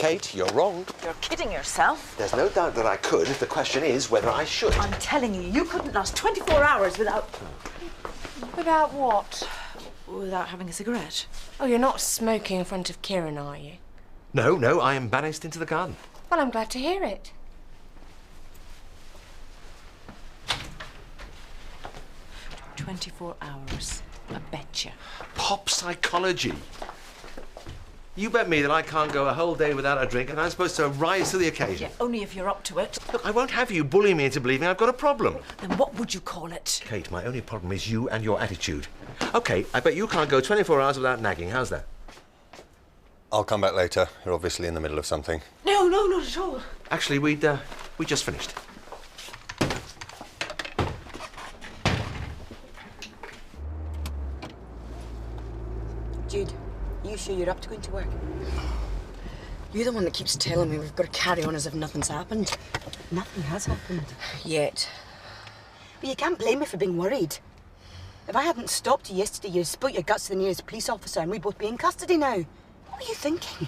Kate, you're wrong. You're kidding yourself. There's no doubt that I could. The question is whether I should. I'm telling you, you couldn't last 24 hours without... Without what? Without having a cigarette. Oh, you're not smoking in front of Kieran, are you? No, I am banished into the garden. Well, I'm glad to hear it. "24 hours. I betcha." Pop psychology. You bet me that I can't go a whole day without a drink and I'm supposed to rise to the occasion. Yeah, only if you're up to it. Look, I won't have you bully me into believing I've got a problem. Then what would you call it? Kate, my only problem is you and your attitude. OK, I bet you can't go 24 hours without nagging. How's that? I'll come back later. You're obviously in the middle of something. No, not at all. Actually, we just finished. Jude, you sure you're up to going to work? You're the one that keeps telling me we've got to carry on as if nothing's happened. Nothing has happened. Yet. But you can't blame me for being worried. If I hadn't stopped you yesterday, you'd spilt your guts to the nearest police officer and we'd both be in custody now. What were you thinking?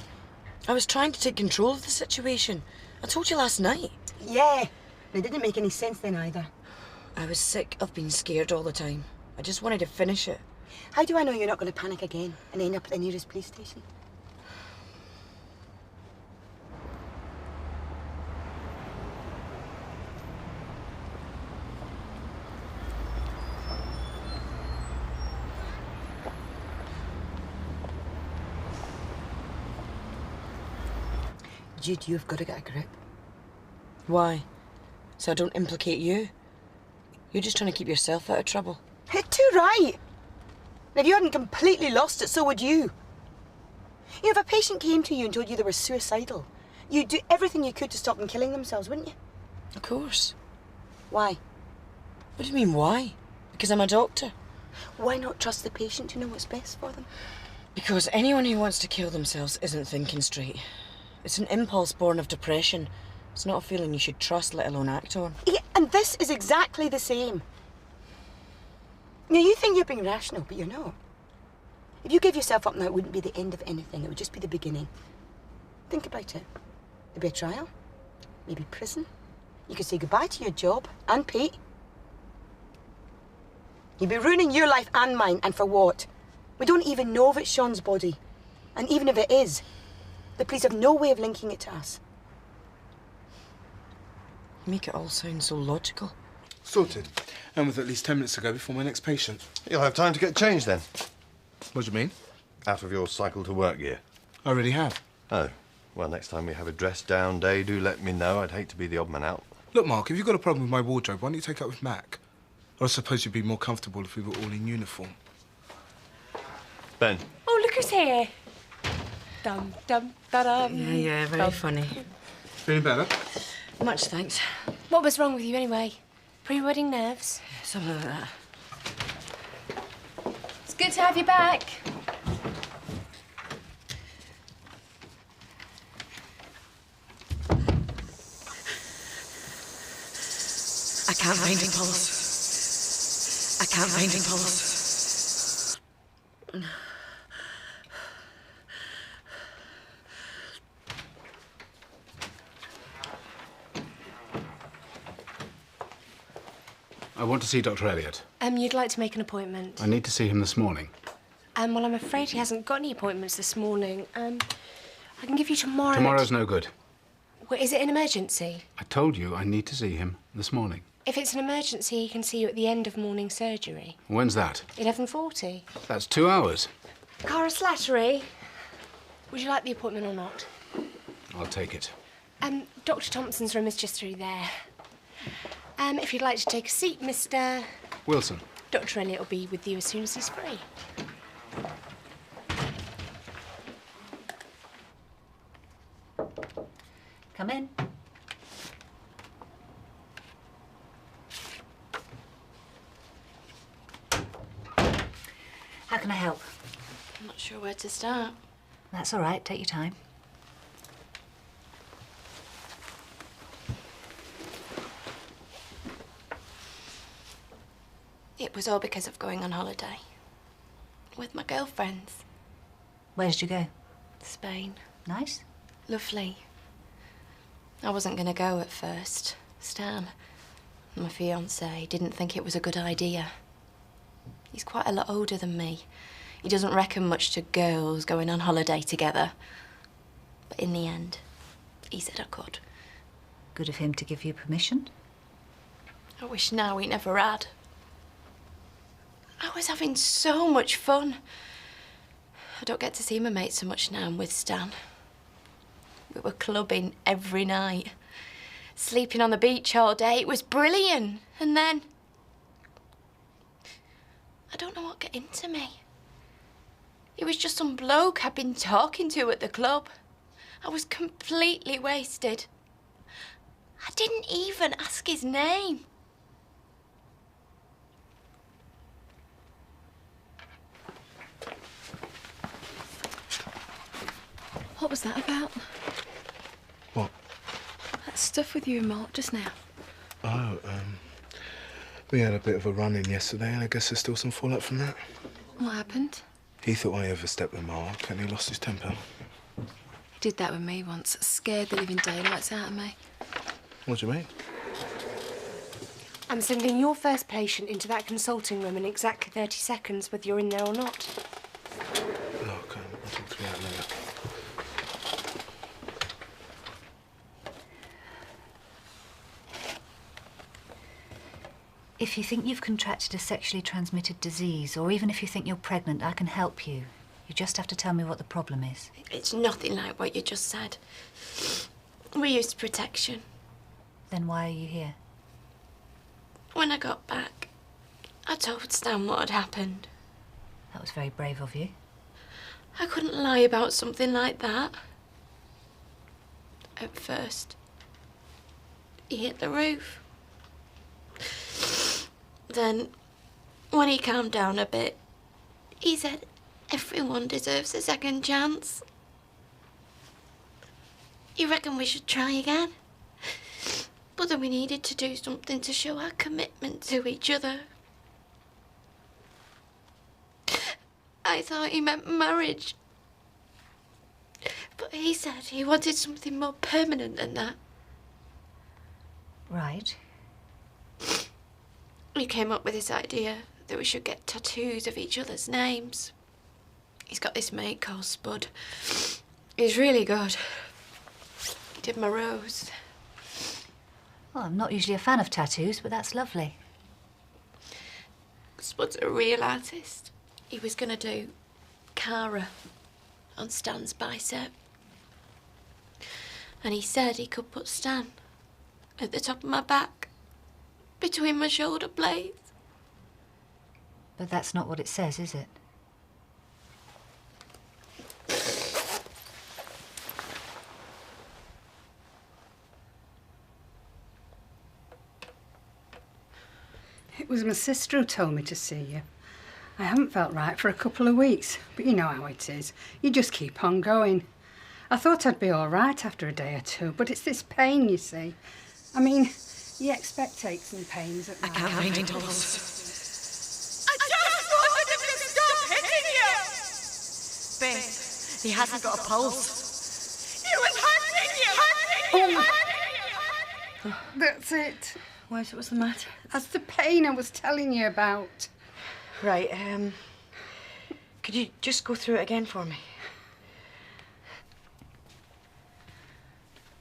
I was trying to take control of the situation. I told you last night. Yeah, and it didn't make any sense then either. I was sick of being scared all the time. I just wanted to finish it. How do I know you're not going to panic again and end up at the nearest police station? Jude, you've got to get a grip. Why? So I don't implicate you? You're just trying to keep yourself out of trouble. Too right! If you hadn't completely lost it, so would you. You know, if a patient came to you and told you they were suicidal, you'd do everything you could to stop them killing themselves, wouldn't you? Of course. Why? What do you mean, why? Because I'm a doctor. Why not trust the patient to know what's best for them? Because anyone who wants to kill themselves isn't thinking straight. It's an impulse born of depression. It's not a feeling you should trust, let alone act on. Yeah, and this is exactly the same. Now, you think you're being rational, but you're not. If you gave yourself up now, it wouldn't be the end of anything. It would just be the beginning. Think about it. There'd be a trial, maybe prison. You could say goodbye to your job and Pete. You'd be ruining your life and mine, and for what? We don't even know if it's Sean's body. And even if it is, the police have no way of linking it to us. You make it all sound so logical. Sorted. And with at least 10 minutes to go before my next patient. You'll have time to get changed then. What do you mean? Out of your cycle to work gear. I already have. Oh. Well, next time we have a dress down day, do let me know. I'd hate to be the odd man out. Look, Mark, if you've got a problem with my wardrobe, why don't you take it up with Mac? Or I suppose you'd be more comfortable if we were all in uniform. Ben. Oh, look who's here. Dum, dum, da-dum. Yeah, very funny. Feeling better? Much thanks. What was wrong with you anyway? Pre-wedding nerves? Something like that. It's good to have you back. I can't find him, pulse. I can't find him, pulse. I want to see Dr. Elliot. You'd like to make an appointment? I need to see him this morning. Well, I'm afraid he hasn't got any appointments this morning. I can give you tomorrow. Tomorrow's no good. Well, is it an emergency? I told you I need to see him this morning. If it's an emergency, he can see you at the end of morning surgery. When's that? 11:40. That's 2 hours. Cara Slattery, would you like the appointment or not? I'll take it. Dr. Thompson's room is just through there. If you'd like to take a seat, Mr. Wilson. Dr. Elliot will be with you as soon as he's free. Come in. How can I help? I'm not sure where to start. That's all right. Take your time. It was all because of going on holiday. With my girlfriends. Where did you go? Spain. Nice? lovely. I wasn't going to go at first. Stan, my fiancé, didn't think it was a good idea. He's quite a lot older than me. He doesn't reckon much to girls going on holiday together. But in the end, he said I could. Good of him to give you permission. I wish now he never had. I was having so much fun. I don't get to see my mates so much now I'm with Stan. We were clubbing every night, sleeping on the beach all day. It was brilliant. And then, I don't know what got into me. It was just some bloke I'd been talking to at the club. I was completely wasted. I didn't even ask his name. What was that about? What? That stuff with you and Mark just now. Oh, we had a bit of a run-in yesterday, and I guess there's still some fallout from that. What happened? He thought I overstepped with Mark, and he lost his temper. He did that with me once. Scared the living daylights out of me. What do you mean? I'm sending your first patient into that consulting room in exactly 30 seconds, whether you're in there or not. Look, I'll talk to you out later. If you think you've contracted a sexually transmitted disease, or even if you think you're pregnant, I can help you. You just have to tell me what the problem is. It's nothing like what you just said. We used protection. Then why are you here? When I got back, I told Stan what had happened. That was very brave of you. I couldn't lie about something like that. At first, he hit the roof. Then, when he calmed down a bit, he said everyone deserves a second chance. You reckon we should try again? But then we needed to do something to show our commitment to each other. I thought he meant marriage. But he said he wanted something more permanent than that. Right. He came up with this idea that we should get tattoos of each other's names. He's got this mate called Spud. He's really good. He did my rose. Well, I'm not usually a fan of tattoos, but that's lovely. Spud's a real artist. He was going to do Cara on Stan's bicep. And he said he could put Stan at the top of my back, between my shoulder blades. But that's not what it says, is it? It was my sister who told me to see you. I haven't felt right for a couple of weeks, but you know how it is. You just keep on going. I thought I'd be all right after a day or two, but it's this pain, you see. I mean, you expect aches and pains at night. I can't find a pulse. I just wanted him to stop hitting you! Beth, he hasn't got a pulse. He was hurting you! That's it. What's the matter? That's the pain I was telling you about. Right, could you just go through it again for me?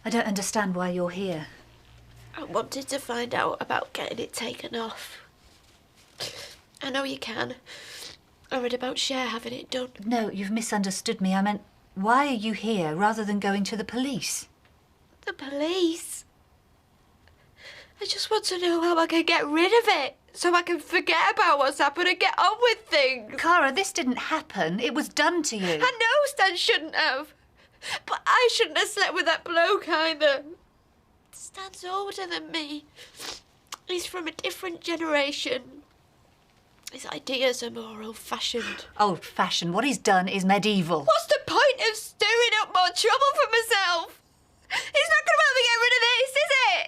I don't understand why you're here. I wanted to find out about getting it taken off. I know you can. I read about Cher having it done. No, you've misunderstood me. I meant, why are you here rather than going to the police? The police? I just want to know how I can get rid of it, so I can forget about what's happened and get on with things. Cara, this didn't happen. It was done to you. I know Stan shouldn't have. But I shouldn't have slept with that bloke either. Stan's older than me. He's from a different generation. His ideas are more old-fashioned. Old-fashioned? What he's done is medieval. What's the point of stirring up more trouble for myself? He's not going to help me get rid of this, is it?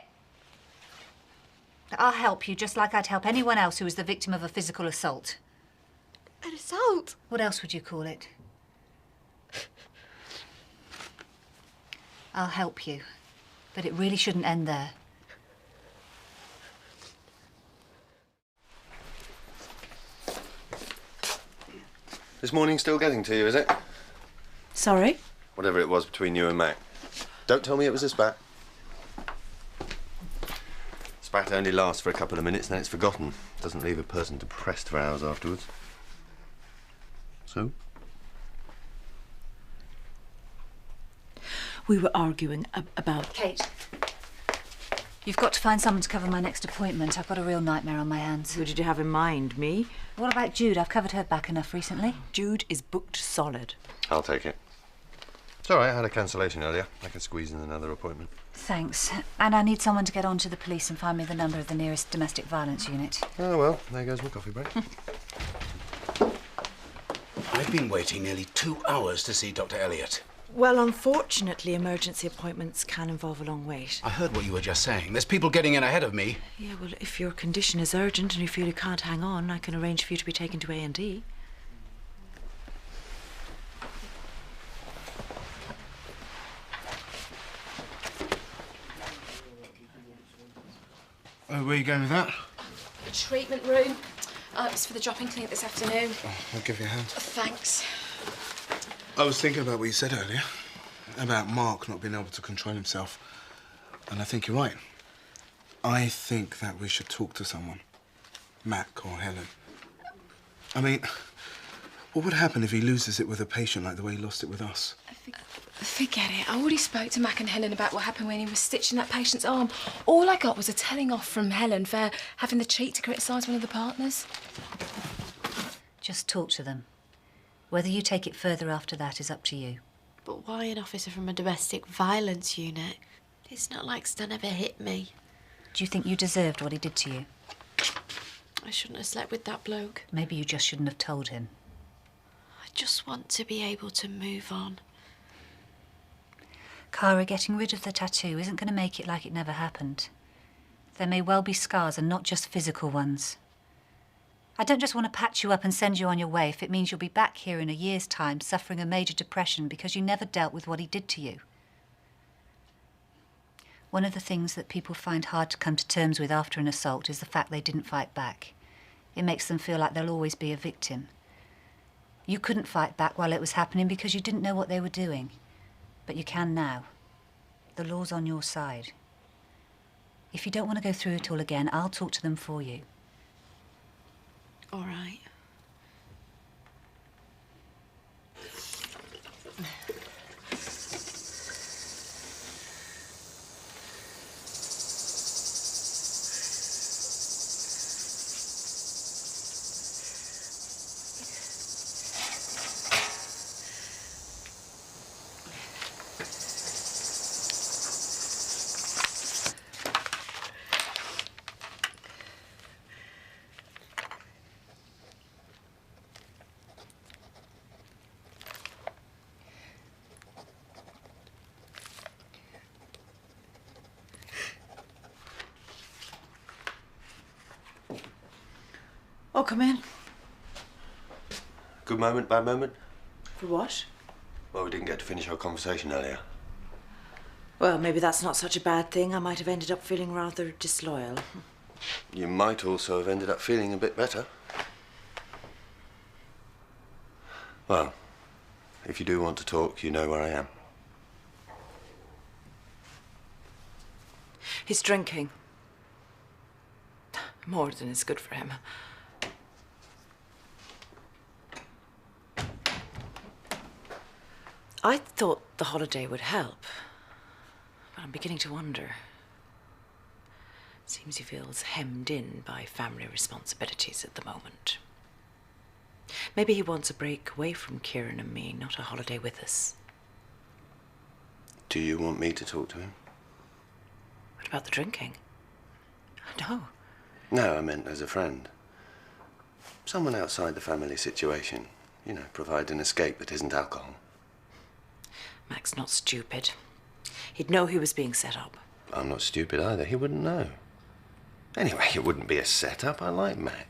I'll help you just like I'd help anyone else who was the victim of a physical assault. An assault? What else would you call it? I'll help you. But it really shouldn't end there. This morning still getting to you, is it? Sorry? Whatever it was between you and Mac. Don't tell me it was a spat. Spat only lasts for a couple of minutes, then it's forgotten. Doesn't leave a person depressed for hours afterwards. So? We were arguing about... Kate, you've got to find someone to cover my next appointment. I've got a real nightmare on my hands. Who did you have in mind, me? What about Jude? I've covered her back enough recently. Jude is booked solid. I'll take it. It's all right, I had a cancellation earlier. I can squeeze in another appointment. Thanks. And I need someone to get on to the police and find me the number of the nearest domestic violence unit. Oh, well, there goes my coffee break. I've been waiting nearly 2 hours to see Dr. Elliot. Well, unfortunately, emergency appointments can involve a long wait. I heard what you were just saying. There's people getting in ahead of me. Yeah, well, if your condition is urgent and you feel you can't hang on, I can arrange for you to be taken to A&E. Oh, where are you going with that? The treatment room. It's for the drop-in clinic this afternoon. Oh, I'll give you a hand. Thanks. I was thinking about what you said earlier, about Mark not being able to control himself. And I think you're right. I think that we should talk to someone. Mac or Helen. I mean, what would happen if he loses it with a patient like the way he lost it with us? Forget it. I already spoke to Mac and Helen about what happened when he was stitching that patient's arm. All I got was a telling off from Helen for having the cheek to criticise one of the partners. Just talk to them. Whether you take it further after that is up to you. But why an officer from a domestic violence unit? It's not like Stan ever hit me. Do you think you deserved what he did to you? I shouldn't have slept with that bloke. Maybe you just shouldn't have told him. I just want to be able to move on. Cara, getting rid of the tattoo isn't going to make it like it never happened. There may well be scars and not just physical ones. I don't just want to patch you up and send you on your way if it means you'll be back here in a year's time suffering a major depression because you never dealt with what he did to you. One of the things that people find hard to come to terms with after an assault is the fact they didn't fight back. It makes them feel like they'll always be a victim. You couldn't fight back while it was happening because you didn't know what they were doing. But you can now. The law's on your side. If you don't want to go through it all again, I'll talk to them for you. All right. Oh, come in. Good moment, bad moment? For what? Well, we didn't get to finish our conversation earlier. Well, maybe that's not such a bad thing. I might have ended up feeling rather disloyal. You might also have ended up feeling a bit better. Well, if you do want to talk, you know where I am. He's drinking. More than is good for him. I thought the holiday would help, but I'm beginning to wonder. Seems he feels hemmed in by family responsibilities at the moment. Maybe he wants a break away from Kieran and me, not a holiday with us. Do you want me to talk to him? What about the drinking? No. No, I meant as a friend. Someone outside the family situation. You know, provide an escape that isn't alcohol. Mac's not stupid. He'd know he was being set up. I'm not stupid either. He wouldn't know. Anyway, it wouldn't be a setup. I like Mac.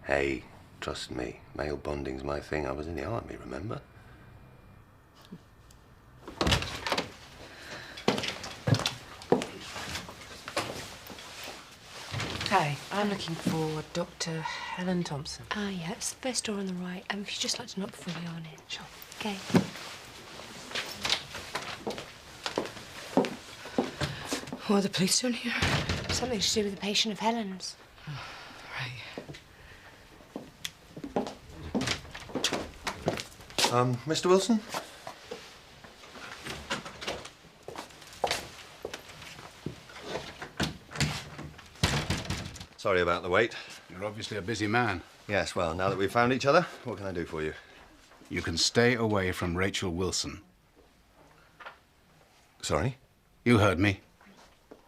Hey, trust me, male bonding's my thing. I was in the army, remember? Hi, I'm looking for Dr. Helen Thompson. Ah, yeah, it's the first door on the right. If you'd just like to knock before we go on in. Sure. Okay. What are the police doing here? Something to do with the patient of Helen's. Right. Mr. Wilson? Sorry about the wait. You're obviously a busy man. Yes, well, now that we've found each other, what can I do for you? You can stay away from Rachel Wilson. Sorry? You heard me.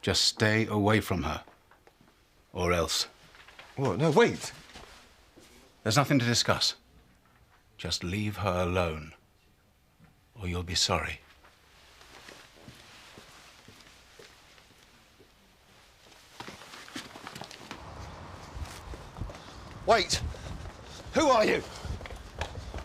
Just stay away from her. Or else. What? No, wait. There's nothing to discuss. Just leave her alone. Or you'll be sorry. Wait! Who are you?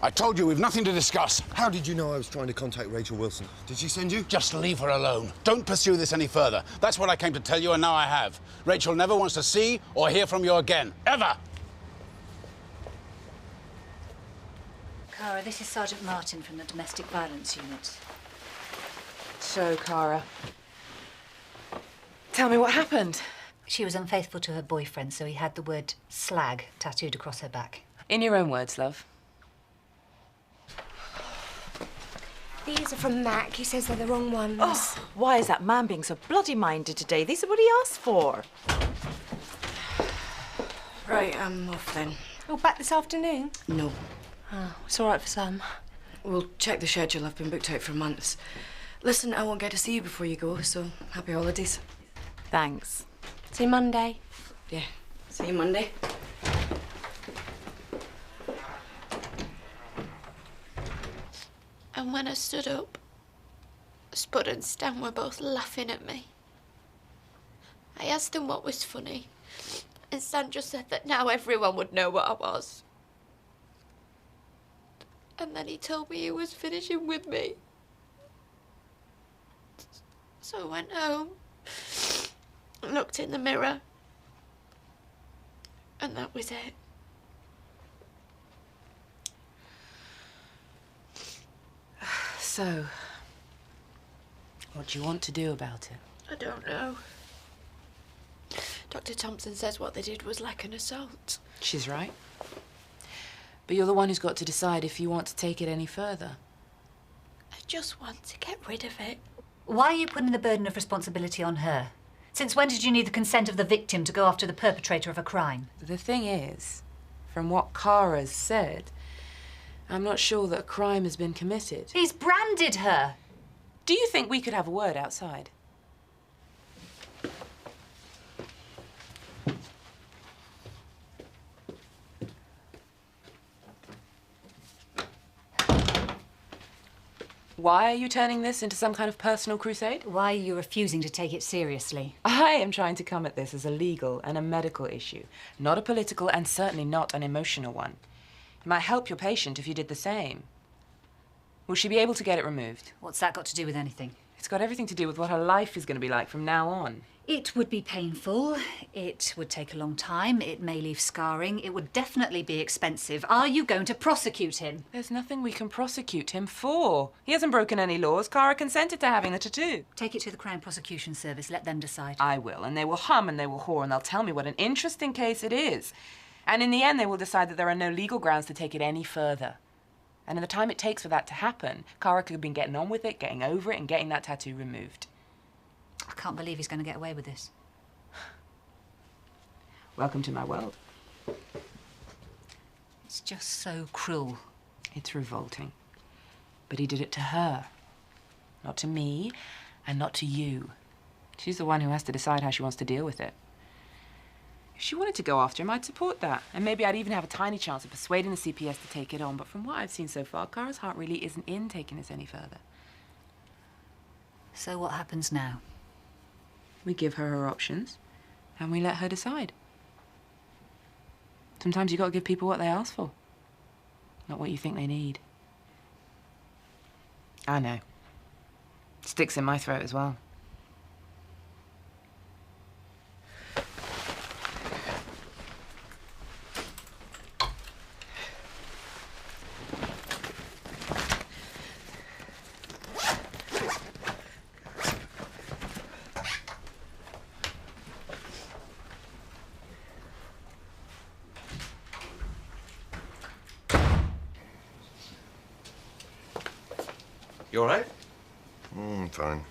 I told you we've nothing to discuss. How did you know I was trying to contact Rachel Wilson? Did she send you? Just leave her alone. Don't pursue this any further. That's what I came to tell you, and now I have. Rachel never wants to see or hear from you again. Ever! Cara, this is Sergeant Martin from the Domestic Violence Unit. So, Cara, tell me what happened. She was unfaithful to her boyfriend, so he had the word slag tattooed across her back. In your own words, love. These are from Mac. He says they're the wrong ones. Oh, why is that man being so bloody minded today? These are what he asked for. Right, I'm off then. Oh, back this afternoon? No. Oh, it's all right for some. We'll check the schedule. I've been booked out for months. Listen, I won't get to see you before you go, so happy holidays. Thanks. See you Monday. Yeah, see you Monday. And when I stood up, Spud and Stan were both laughing at me. I asked them what was funny, and Stan just said that now everyone would know what I was. And then he told me he was finishing with me. So I went home, looked in the mirror, and that was it. So, what do you want to do about it? I don't know. Dr. Thompson says what they did was like an assault. She's right. But you're the one who's got to decide if you want to take it any further. I just want to get rid of it. Why are you putting the burden of responsibility on her? Since when did you need the consent of the victim to go after the perpetrator of a crime? The thing is, from what Cara's said, I'm not sure that a crime has been committed. He's branded her. Do you think we could have a word outside? Why are you turning this into some kind of personal crusade? Why are you refusing to take it seriously? I am trying to come at this as a legal and a medical issue, not a political and certainly not an emotional one. It might help your patient if you did the same. Will she be able to get it removed? What's that got to do with anything? It's got everything to do with what her life is going to be like from now on. It would be painful. It would take a long time. It may leave scarring. It would definitely be expensive. Are you going to prosecute him? There's nothing we can prosecute him for. He hasn't broken any laws. Cara consented to having the tattoo. Take it to the Crown Prosecution Service. Let them decide. I will, and they will hum and they will haw, and they'll tell me what an interesting case it is. And in the end, they will decide that there are no legal grounds to take it any further. And in the time it takes for that to happen, Cara could have been getting on with it, getting over it, and getting that tattoo removed. I can't believe he's going to get away with this. Welcome to my world. It's just so cruel. It's revolting. But he did it to her. Not to me, and not to you. She's the one who has to decide how she wants to deal with it. If she wanted to go after him, I'd support that. And maybe I'd even have a tiny chance of persuading the CPS to take it on. But from what I've seen so far, Cara's heart really isn't in taking this any further. So what happens now? We give her her options, and we let her decide. Sometimes you got to give people what they ask for, not what you think they need. I know. It sticks in my throat as well. You all right? Fine.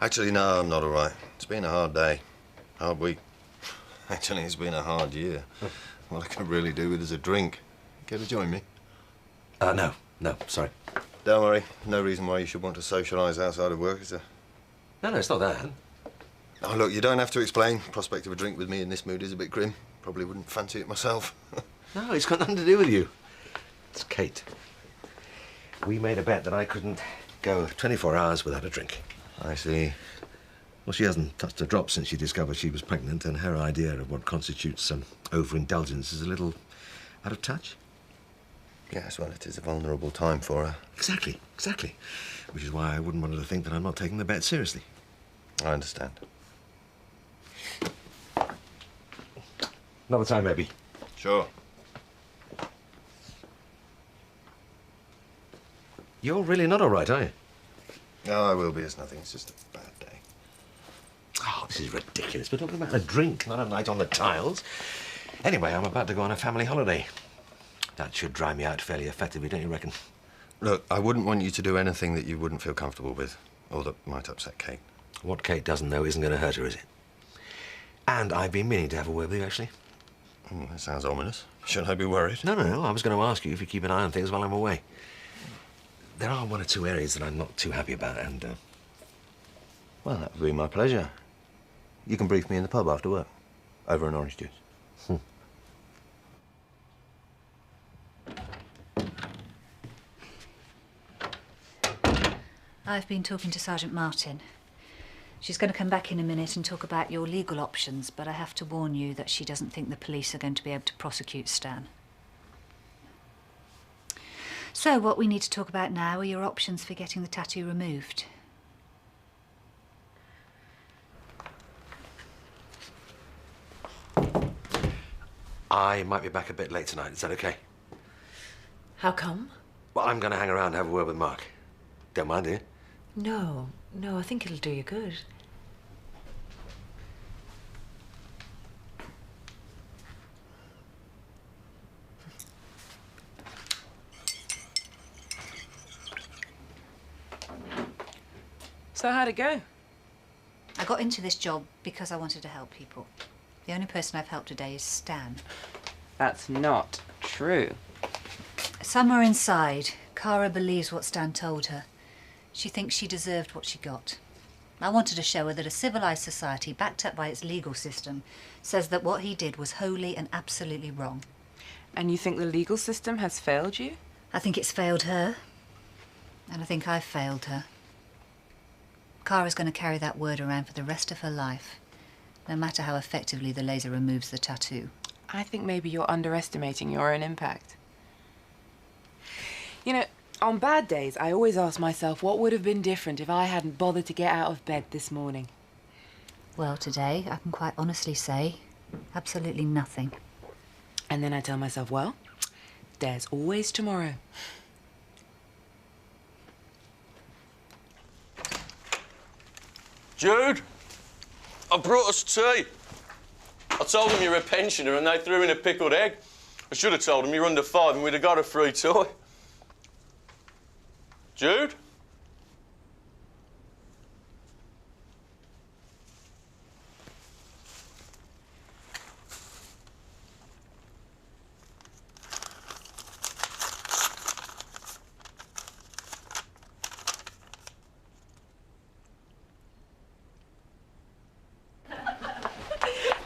Actually, no, I'm not all right. It's been a hard day. Hard week. Actually, it's been a hard year. All I can really do with is a drink. Care to join me? No, sorry. Don't worry. No reason why you should want to socialise outside of work, is there? No, it's not that. Oh, look, you don't have to explain. Prospect of a drink with me in this mood is a bit grim. Probably wouldn't fancy it myself. No, it's got nothing to do with you. It's Kate. We made a bet that I couldn't go 24 hours without a drink. I see. Well, she hasn't touched a drop since she discovered she was pregnant, and her idea of what constitutes overindulgence is a little out of touch. Yes, well, it is a vulnerable time for her. Exactly. Which is why I wouldn't want her to think that I'm not taking the bet seriously. I understand. Another time, maybe. Sure. You're really not all right, are you? No, I will be. It's nothing. It's just a bad day. Oh, this is ridiculous. We're talking about a drink, not a night on the tiles. Anyway, I'm about to go on a family holiday. That should dry me out fairly effectively, don't you reckon? Look, I wouldn't want you to do anything that you wouldn't feel comfortable with, or that might upset Kate. What Kate doesn't know isn't going to hurt her, is it? And I've been meaning to have a word with you, actually. That sounds ominous. Should I be worried? No. I was going to ask you if you keep an eye on things while I'm away. There are one or two areas that I'm not too happy about, and... Well, that would be my pleasure. You can brief me in the pub after work, over an orange juice. I've been talking to Sergeant Martin. She's going to come back in a minute and talk about your legal options, but I have to warn you that she doesn't think the police are going to be able to prosecute Stan. So what we need to talk about now are your options for getting the tattoo removed. I might be back a bit late tonight. Is that okay? How come? Well, I'm going to hang around and have a word with Mark. Don't mind, do you? No, I think it'll do you good. So how'd it go? I got into this job because I wanted to help people. The only person I've helped today is Stan. That's not true. Somewhere inside, Cara believes what Stan told her. She thinks she deserved what she got. I wanted to show her that a civilised society, backed up by its legal system, says that what he did was wholly and absolutely wrong. And you think the legal system has failed you? I think it's failed her. And I think I've failed her. Cara's going to carry that word around for the rest of her life, no matter how effectively the laser removes the tattoo. I think maybe you're underestimating your own impact. You know, on bad days, I always ask myself what would have been different if I hadn't bothered to get out of bed this morning. Well, today, I can quite honestly say, absolutely nothing. And then I tell myself, well, there's always tomorrow. Jude, I brought us tea. I told them you're a pensioner and they threw in a pickled egg. I should have told them you're under 5 and we'd have got a free toy. Jude?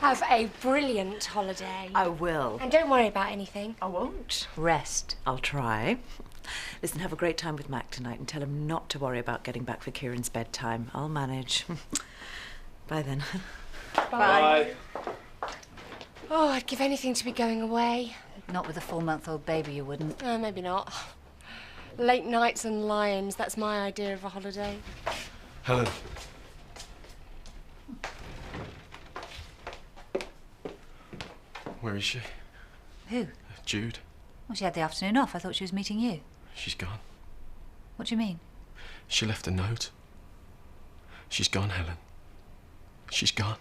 Have a brilliant holiday. I will. And don't worry about anything. I won't. Rest. I'll try. Listen, have a great time with Mac tonight and tell him not to worry about getting back for Kieran's bedtime. I'll manage. Bye then. Bye. Oh, I'd give anything to be going away. Not with a 4-month-old baby, you wouldn't. Maybe not. Late nights and lions, that's my idea of a holiday. Helen. Where is she? Who? Jude. Well, she had the afternoon off. I thought she was meeting you. She's gone. What do you mean? She left a note. She's gone, Helen. She's gone.